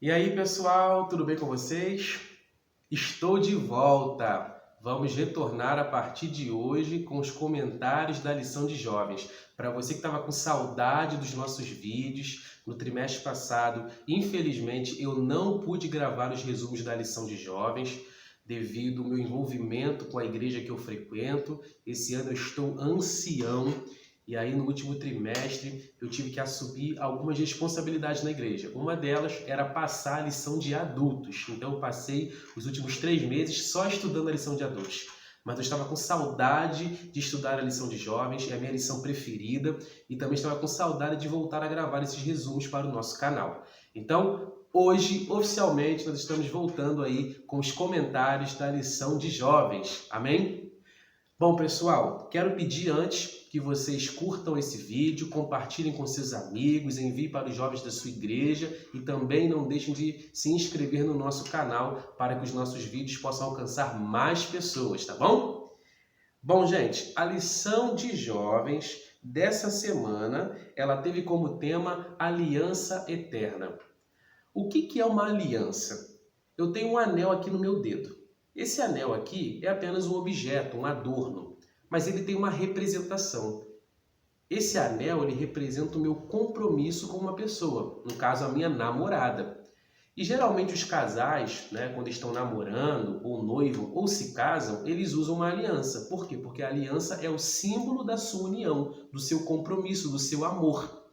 E aí, pessoal, tudo bem com vocês? Estou de volta! Vamos retornar a partir de hoje com os comentários da lição de jovens. Para você que estava com saudade dos nossos vídeos no trimestre passado, infelizmente eu não pude gravar os resumos da lição de jovens devido ao meu envolvimento com a igreja que eu frequento. Esse ano eu estou ancião. E aí, no último trimestre, eu tive que assumir algumas responsabilidades na igreja. Uma delas era passar a lição de adultos. Então, eu passei os últimos 3 meses só estudando a lição de adultos. Mas eu estava com saudade de estudar a lição de jovens, é a minha lição preferida. E também estava com saudade de voltar a gravar esses resumos para o nosso canal. Então, hoje, oficialmente, nós estamos voltando aí com os comentários da lição de jovens. Amém? Bom, pessoal, quero pedir antes que vocês curtam esse vídeo, compartilhem com seus amigos, enviem para os jovens da sua igreja e também não deixem de se inscrever no nosso canal para que os nossos vídeos possam alcançar mais pessoas, tá bom? Bom, gente, a lição de jovens dessa semana, ela teve como tema Aliança Eterna. O que é uma aliança? Eu tenho um anel aqui no meu dedo. Esse anel aqui é apenas um objeto, um adorno, mas ele tem uma representação. Esse anel ele representa o meu compromisso com uma pessoa, no caso a minha namorada. E geralmente os casais, quando estão namorando, ou noivo, ou se casam, eles usam uma aliança. Por quê? Porque a aliança é o símbolo da sua união, do seu compromisso, do seu amor.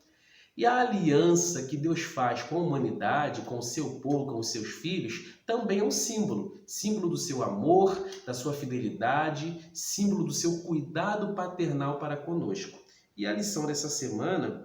E a aliança que Deus faz com a humanidade, com o seu povo, com os seus filhos, também é um símbolo. Símbolo do seu amor, da sua fidelidade, símbolo do seu cuidado paternal para conosco. E a lição dessa semana,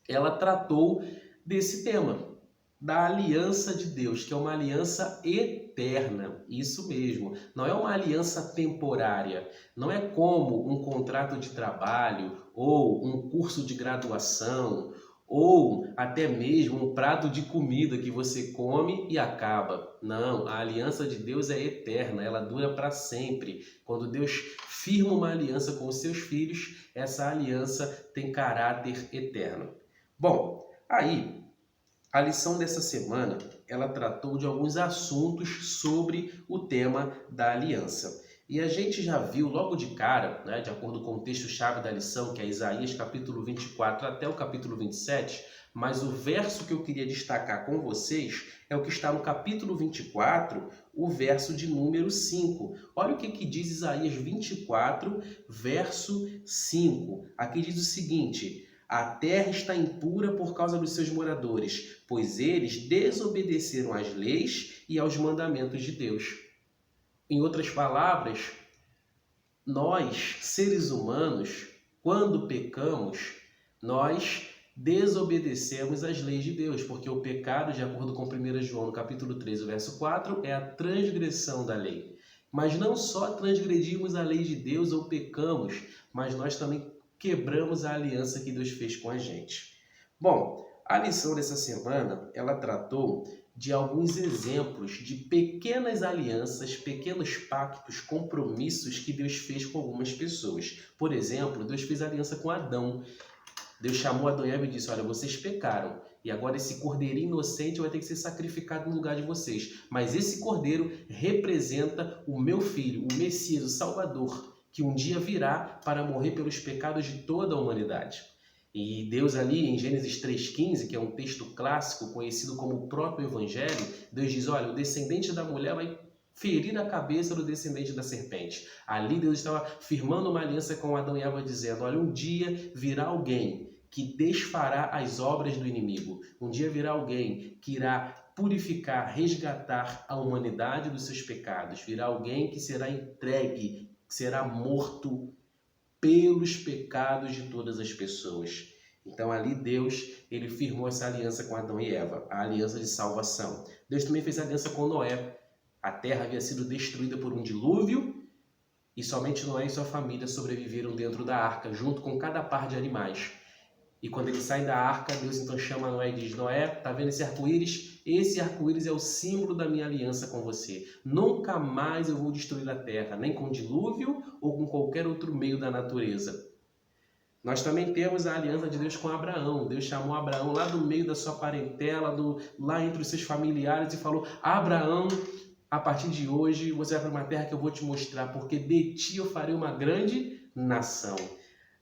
ela tratou desse tema, da aliança de Deus, que é uma aliança eterna. Isso mesmo, não é uma aliança temporária. Não é como um contrato de trabalho ou um curso de graduação, ou até mesmo um prato de comida que você come e acaba. Não, a aliança de Deus é eterna, ela dura para sempre. Quando Deus firma uma aliança com os seus filhos, essa aliança tem caráter eterno. Bom, aí a lição dessa semana, ela tratou de alguns assuntos sobre o tema da aliança. E a gente já viu logo de cara, de acordo com o texto-chave da lição, que é Isaías capítulo 24 até o capítulo 27, mas o verso que eu queria destacar com vocês é o que está no capítulo 24, o verso de número 5. Olha o que diz Isaías 24, verso 5. Aqui diz o seguinte: a terra está impura por causa dos seus moradores, pois eles desobedeceram às leis e aos mandamentos de Deus. Em outras palavras, nós, seres humanos, quando pecamos, nós desobedecemos às leis de Deus, porque o pecado, de acordo com 1 João, no capítulo 3, o verso 4, é a transgressão da lei. Mas não só transgredimos a lei de Deus ou pecamos, mas nós também quebramos a aliança que Deus fez com a gente. Bom, a lição dessa semana, ela tratou de alguns exemplos de pequenas alianças, pequenos pactos, compromissos que Deus fez com algumas pessoas. Por exemplo, Deus fez aliança com Adão. Deus chamou Adão e Eva e disse: olha, vocês pecaram, e agora esse cordeirinho inocente vai ter que ser sacrificado no lugar de vocês. Mas esse cordeiro representa o meu filho, o Messias, o Salvador, que um dia virá para morrer pelos pecados de toda a humanidade. E Deus ali em Gênesis 3,15, que é um texto clássico conhecido como o próprio Evangelho, Deus diz: olha, o descendente da mulher vai ferir a cabeça do descendente da serpente. Ali Deus estava firmando uma aliança com Adão e Eva, dizendo: olha, um dia virá alguém que desfará as obras do inimigo. Um dia virá alguém que irá purificar, resgatar a humanidade dos seus pecados. Virá alguém que será entregue, que será morto pelos pecados de todas as pessoas. Então ali Deus, ele firmou essa aliança com Adão e Eva, a aliança de salvação. Deus também fez aliança com Noé. A terra havia sido destruída por um dilúvio e somente Noé e sua família sobreviveram dentro da arca, junto com cada par de animais. E quando eles saem da arca, Deus então chama Noé e diz: Noé, tá vendo esse arco-íris? Esse arco-íris é o símbolo da minha aliança com você. Nunca mais eu vou destruir a terra, nem com dilúvio ou com qualquer outro meio da natureza. Nós também temos a aliança de Deus com Abraão. Deus chamou Abraão lá do meio da sua parentela, lá entre os seus familiares e falou: Abraão, a partir de hoje você vai para uma terra que eu vou te mostrar, porque de ti eu farei uma grande nação.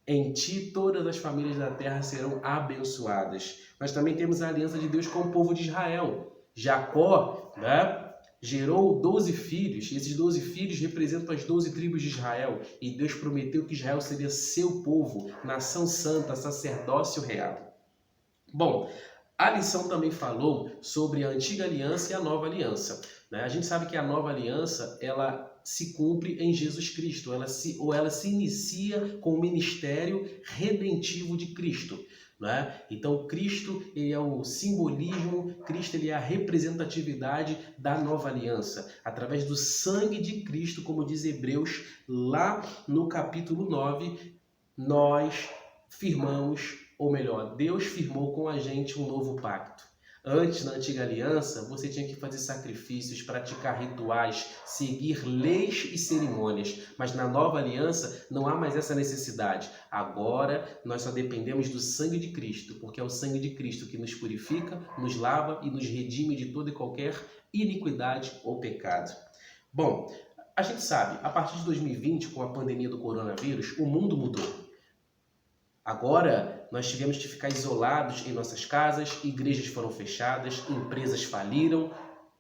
Em ti todas as famílias da terra serão abençoadas. Nós também temos a aliança de Deus com o povo de Israel. Jacó, gerou 12 filhos, e esses 12 filhos representam as 12 tribos de Israel, e Deus prometeu que Israel seria seu povo, nação santa, sacerdócio real. Bom, a lição também falou sobre a antiga aliança e a nova aliança. A gente sabe que a nova aliança, ela se cumpre em Jesus Cristo, ela se inicia com o ministério redentivo de Cristo. Então, Cristo ele é o simbolismo, Cristo ele é a representatividade da nova aliança. Através do sangue de Cristo, como diz Hebreus, lá no capítulo 9, nós firmamos, ou melhor, Deus firmou com a gente um novo pacto. Antes, na antiga aliança, você tinha que fazer sacrifícios, praticar rituais, seguir leis e cerimônias. Mas na nova aliança não há mais essa necessidade. Agora nós só dependemos do sangue de Cristo, porque é o sangue de Cristo que nos purifica, nos lava e nos redime de toda e qualquer iniquidade ou pecado. Bom, a gente sabe, a partir de 2020, com a pandemia do coronavírus, o mundo mudou. Agora, nós tivemos que ficar isolados em nossas casas, igrejas foram fechadas, empresas faliram,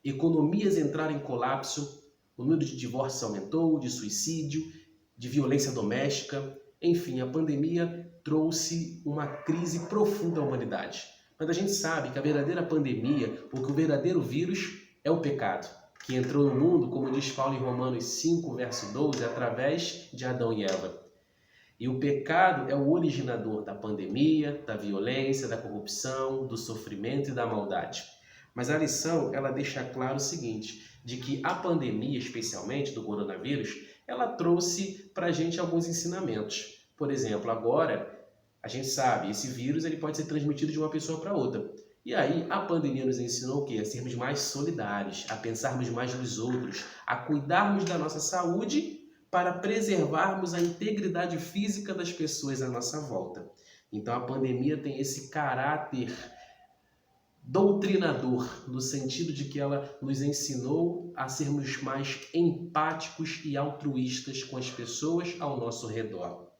economias entraram em colapso, o número de divórcios aumentou, de suicídio, de violência doméstica. Enfim, a pandemia trouxe uma crise profunda à humanidade. Mas a gente sabe que a verdadeira pandemia, ou que o verdadeiro vírus, é o pecado, que entrou no mundo, como diz Paulo em Romanos 5, verso 12, através de Adão e Eva. E o pecado é o originador da pandemia, da violência, da corrupção, do sofrimento e da maldade. Mas a lição, ela deixa claro o seguinte, de que a pandemia, especialmente do coronavírus, ela trouxe para a gente alguns ensinamentos. Por exemplo, agora, a gente sabe, esse vírus ele pode ser transmitido de uma pessoa para outra. E aí, a pandemia nos ensinou o quê? A sermos mais solidários, a pensarmos mais nos outros, a cuidarmos da nossa saúde para preservarmos a integridade física das pessoas à nossa volta. Então a pandemia tem esse caráter doutrinador, no sentido de que ela nos ensinou a sermos mais empáticos e altruístas com as pessoas ao nosso redor.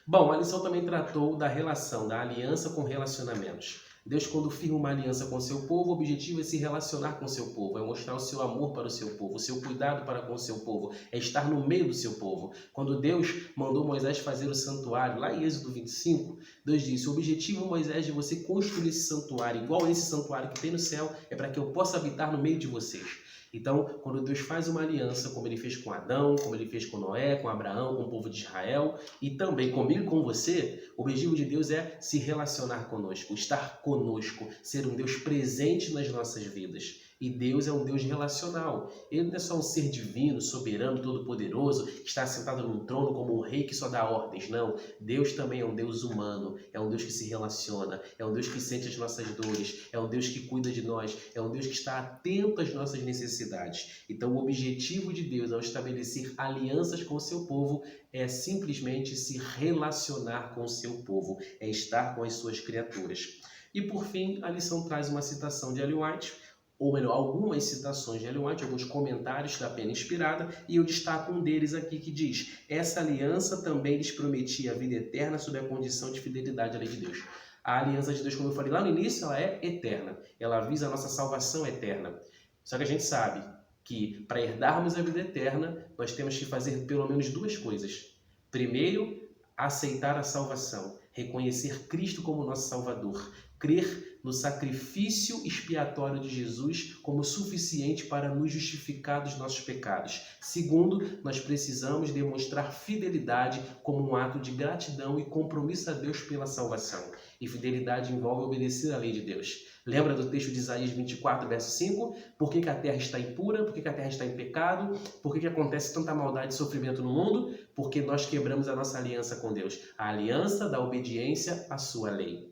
Bom, a lição também tratou da relação, da aliança com relacionamentos. Deus, quando firma uma aliança com o seu povo, o objetivo é se relacionar com o seu povo, é mostrar o seu amor para o seu povo, o seu cuidado para com o seu povo, é estar no meio do seu povo. Quando Deus mandou Moisés fazer o santuário, lá em Êxodo 25, Deus disse: o objetivo, Moisés, de você construir esse santuário, igual a esse santuário que tem no céu, é para que eu possa habitar no meio de vocês. Então, quando Deus faz uma aliança, como ele fez com Adão, como ele fez com Noé, com Abraão, com o povo de Israel, e também comigo e com você, o objetivo de Deus é se relacionar conosco, estar conosco, ser um Deus presente nas nossas vidas. E Deus é um Deus relacional. Ele não é só um ser divino, soberano, todo-poderoso, que está sentado num trono como um rei que só dá ordens. Não. Deus também é um Deus humano, é um Deus que se relaciona, é um Deus que sente as nossas dores, é um Deus que cuida de nós, é um Deus que está atento às nossas necessidades. Então, o objetivo de Deus ao estabelecer alianças com o seu povo é simplesmente se relacionar com o seu povo, é estar com as suas criaturas. E, por fim, a lição traz uma citação de Ellen White, ou melhor, algumas citações de Ellen White, alguns comentários da Pena Inspirada, e eu destaco um deles aqui que diz: essa aliança também lhes prometia a vida eterna sob a condição de fidelidade à lei de Deus. A aliança de Deus, como eu falei lá no início, ela é eterna, ela visa a nossa salvação eterna. Só que a gente sabe que para herdarmos a vida eterna, nós temos que fazer pelo menos duas coisas. Primeiro, aceitar a salvação, reconhecer Cristo como nosso Salvador, crer no sacrifício expiatório de Jesus como suficiente para nos justificar dos nossos pecados. Segundo, nós precisamos demonstrar fidelidade como um ato de gratidão e compromisso a Deus pela salvação. E fidelidade envolve obedecer à lei de Deus. Lembra do texto de Isaías 24, verso 5? Por que a terra está impura? Por que a terra está em pecado? Por que acontece tanta maldade e sofrimento no mundo? Porque nós quebramos a nossa aliança com Deus. A aliança da obediência à sua lei.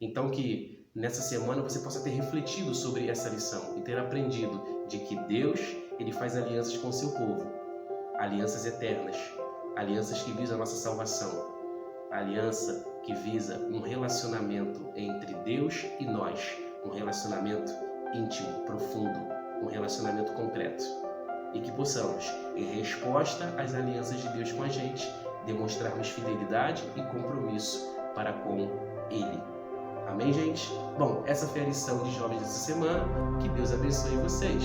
Então que nessa semana você possa ter refletido sobre essa lição e ter aprendido de que Deus, ele faz alianças com o seu povo. Alianças eternas. Alianças que visam a nossa salvação. A aliança que visa um relacionamento entre Deus e nós, um relacionamento íntimo, profundo, um relacionamento concreto. E que possamos, em resposta às alianças de Deus com a gente, demonstrarmos fidelidade e compromisso para com Ele. Amém, gente? Bom, essa foi a lição de jovens dessa semana. Que Deus abençoe vocês.